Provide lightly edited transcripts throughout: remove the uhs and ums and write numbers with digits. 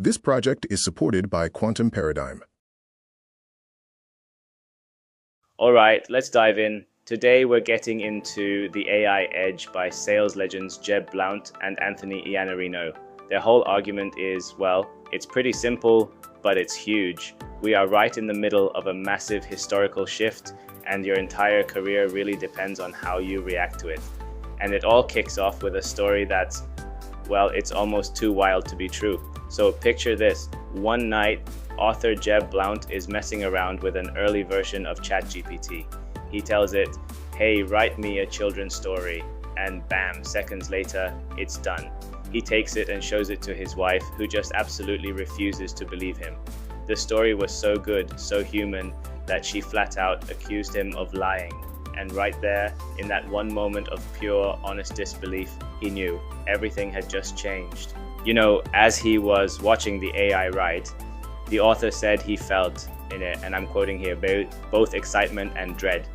This project is supported by Quantum Paradigm. All right, let's dive in. Today we're getting into The AI Edge by sales legends Jeb Blount and Anthony Iannarino. Their whole argument is, well, it's pretty simple, but it's huge. We are right in the middle of a massive historical shift, and your entire career really depends on how you react to it. And it all kicks off with a story that's, well, it's almost too wild to be true. So picture this. One night, author Jeb Blount is messing around with an early version of ChatGPT. He tells it, "Hey, write me a children's story," and bam, seconds later, it's done. He takes it and shows it to his wife, who just absolutely refuses to believe him. The story was so good, so human, that she flat out accused him of lying. And right there, in that one moment of pure, honest disbelief, he knew everything had just changed. You know, as he was watching the AI write, the author said he felt in it, and I'm quoting here, both excitement and dread.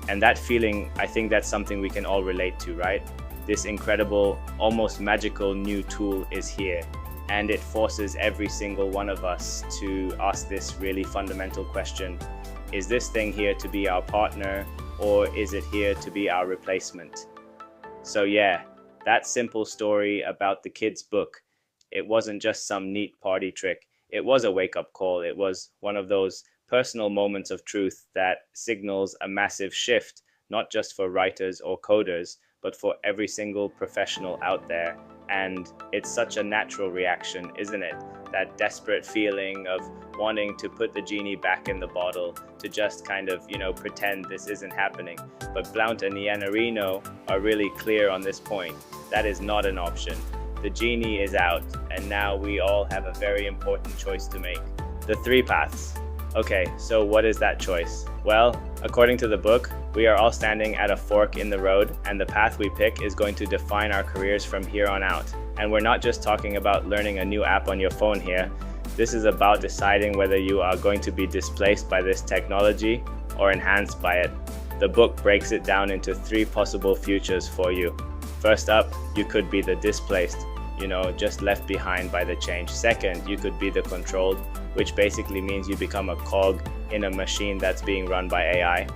And that feeling, I think that's something we can all relate to, right? This incredible, almost magical new tool is here, and it forces every single one of us to ask this really fundamental question. Is this thing here to be our partner, or is it here to be our replacement? So yeah, that simple story about the kid's book, it wasn't just some neat party trick. It was a wake-up call. It was one of those personal moments of truth that signals a massive shift, not just for writers or coders, but for every single professional out there. And it's such a natural reaction, isn't it? That desperate feeling of wanting to put the genie back in the bottle, to just kind of, pretend this isn't happening. But Blount and Iannarino are really clear on this point. That is not an option. The genie is out, and now we all have a very important choice to make. The three paths. Okay, so what is that choice? Well, according to the book, we are all standing at a fork in the road, and the path we pick is going to define our careers from here on out. And we're not just talking about learning a new app on your phone here. This is about deciding whether you are going to be displaced by this technology or enhanced by it. The book breaks it down into three possible futures for you. First up, you could be the displaced, just left behind by the change. Second, you could be the controlled, which basically means you become a cog in a machine that's being run by AI.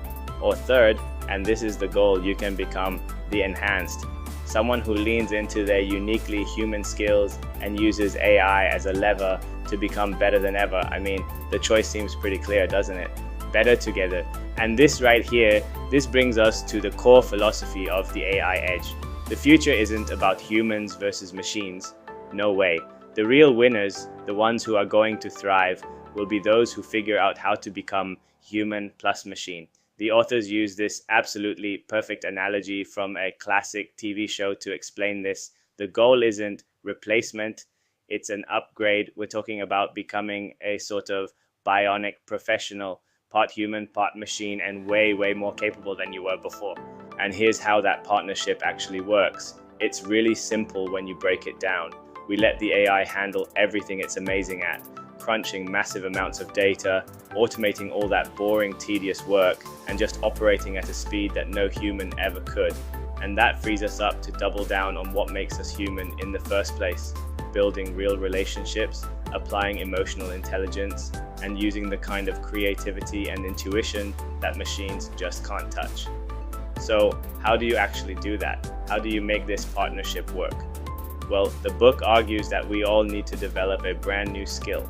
Or third, and this is the goal, you can become the enhanced, someone who leans into their uniquely human skills and uses AI as a lever to become better than ever. I mean, the choice seems pretty clear, doesn't it? Better together. And this right here, this brings us to the core philosophy of the AI Edge. The future isn't about humans versus machines. No way. The real winners, the ones who are going to thrive, will be those who figure out how to become human plus machine. The authors use this absolutely perfect analogy from a classic TV show to explain this. The goal isn't replacement, it's an upgrade. We're talking about becoming a sort of bionic professional, part human, part machine, and way, way more capable than you were before. And here's how that partnership actually works. It's really simple when you break it down. We let the AI handle everything it's amazing at, crunching massive amounts of data, automating all that boring, tedious work, and just operating at a speed that no human ever could. And that frees us up to double down on what makes us human in the first place, building real relationships, applying emotional intelligence, and using the kind of creativity and intuition that machines just can't touch. So how do you actually do that? How do you make this partnership work? Well, the book argues that we all need to develop a brand new skill,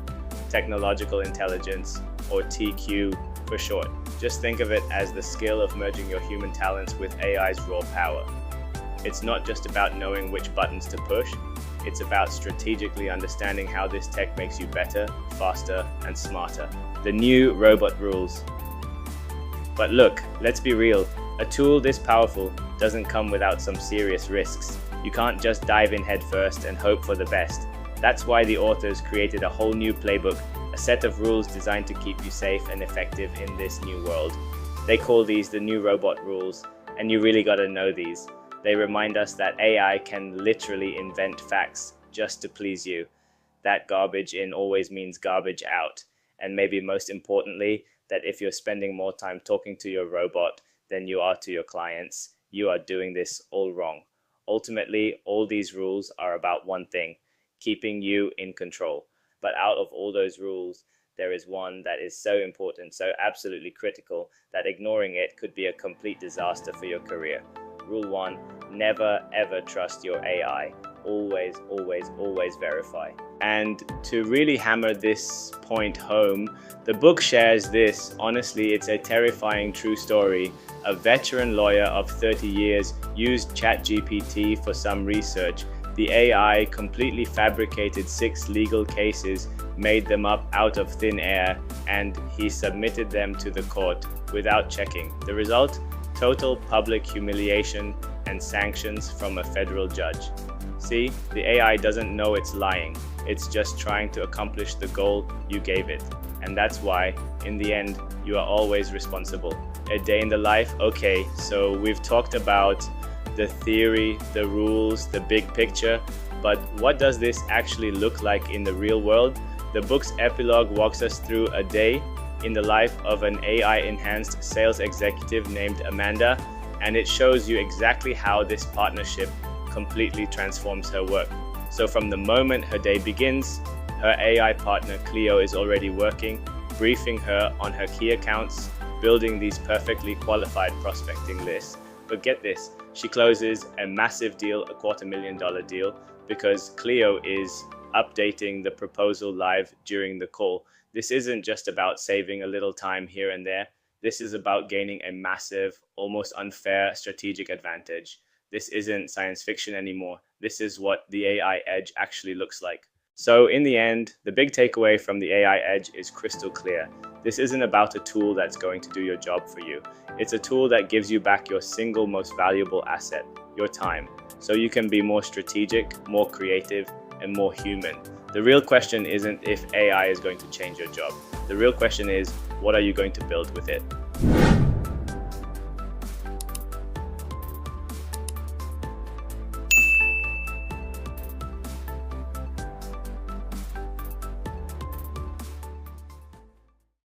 technological intelligence, or TQ for short. Just think of it as the skill of merging your human talents with AI's raw power. It's not just about knowing which buttons to push, it's about strategically understanding how this tech makes you better, faster, and smarter. The new robot rules. But look, let's be real. A tool this powerful doesn't come without some serious risks. You can't just dive in headfirst and hope for the best. That's why the authors created a whole new playbook, a set of rules designed to keep you safe and effective in this new world. They call these the new robot rules, and you really gotta know these. They remind us that AI can literally invent facts just to please you. That garbage in always means garbage out. And maybe most importantly, that if you're spending more time talking to your robot than you are to your clients, you are doing this all wrong. Ultimately, all these rules are about one thing: keeping you in control. But out of all those rules, there is one that is so important, so absolutely critical, that ignoring it could be a complete disaster for your career. Rule 1, never ever trust your AI. Always, always, always verify. And to really hammer this point home, the book shares this. Honestly, it's a terrifying true story. A veteran lawyer of 30 years used ChatGPT for some research. The AI completely fabricated 6 legal cases, made them up out of thin air, and he submitted them to the court without checking. The result? Total public humiliation and sanctions from a federal judge. See, the AI doesn't know it's lying. It's just trying to accomplish the goal you gave it. And that's why, in the end, you are always responsible. A day in the life? Okay, so we've talked about the theory, the rules, the big picture, but what does this actually look like in the real world? The book's epilogue walks us through a day in the life of an AI-enhanced sales executive named Amanda, and it shows you exactly how this partnership completely transforms her work. So from the moment her day begins, her AI partner Cleo is already working, briefing her on her key accounts, building these perfectly qualified prospecting lists. But get this, she closes a massive deal, a $250,000 deal, because Cleo is updating the proposal live during the call. This isn't just about saving a little time here and there. This is about gaining a massive, almost unfair strategic advantage. This isn't science fiction anymore. This is what the AI Edge actually looks like. So in the end, the big takeaway from the AI Edge is crystal clear. This isn't about a tool that's going to do your job for you. It's a tool that gives you back your single most valuable asset, your time, so you can be more strategic, more creative, and more human. The real question isn't if AI is going to change your job. The real question is, what are you going to build with it?